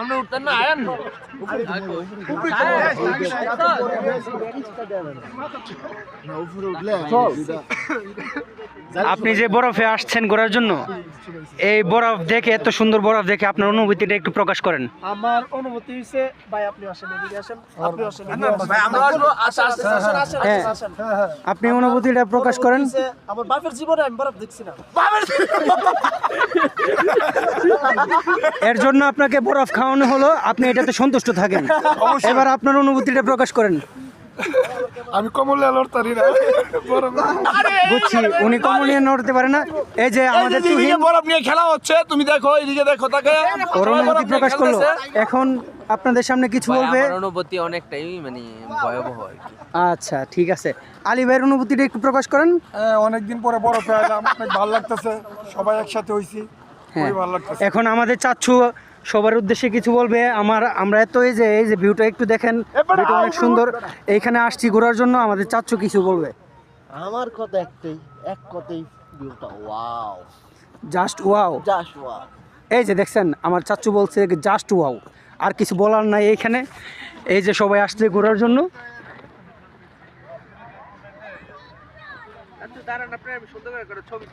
আমরা উঠতেন না আয়ান আপনি যে বরফে আসছেন ঘোরার জন্য, এই বরফ দেখে, এত সুন্দর বরফ দেখে আপনার অনুভূতিটা একটু প্রকাশ করেন। আমার অনুভূতি হইছে ভাই আপনি আসেন এদিকে আসেন, আপনি আসেন ভাই আমরা আসবো হ্যাঁ, আপনি অনুভূতিটা প্রকাশ করেন। আমার বাপের জীবনে আমি বরফ দেখছি না। এর জন্য আপনাকে বরফ খাওয়ানো হলো, আপনি এটাতে সন্তুষ্ট থাকেন। এবার আপনার অনুভূতিটা প্রকাশ করেন। আমি কমলে লড়তারি না, বুঝছি, উনি কমলিয়ে নড়তে পারে না। এই যে আমাদের তুহিন বরফ নিয়ে খেলা হচ্ছে, তুমি দেখো এদিকে দেখো তাকে, ওর অনুভূতি প্রকাশ করলো। এখন আপনাদের সামনে কিছু বলবে। আমার অনুভূতি অনেকটাই মানে ভয়াবহ আর কি। আচ্ছা ঠিক আছে, আলী ভাইয়ের অনুভূতিটা একটু প্রকাশ করেন। অনেকদিন পরে বরফে এলাম, অনেক ভালো লাগতেছে, সবাই একসাথে হইছি, হ্যাঁ, খুবই ভালো লাগতেছে। এখন আমাদের চাচ্ছু সবার উদ্দেশ্যে কিছু বলবে। আমরা এত এই যে ভিউটা একটু দেখেন, ভিউটা অনেক সুন্দর। এইখানে আসছি ঘোরার জন্য, আমাদের চাচ্ছু কিছু বলবে। আমার কথা একটাই, এক কথাই ভিউটা wow, just wow. Just wow. এই যে দেখছেন আমার চাচ্ছু বলছে জাস্ট ওয়াও, আর কিছু বলার নাই এইখানে। এই যে সবাই আসছে ঘোরার জন্য। দাঁড়ান আপনার সুন্দর করে ছবি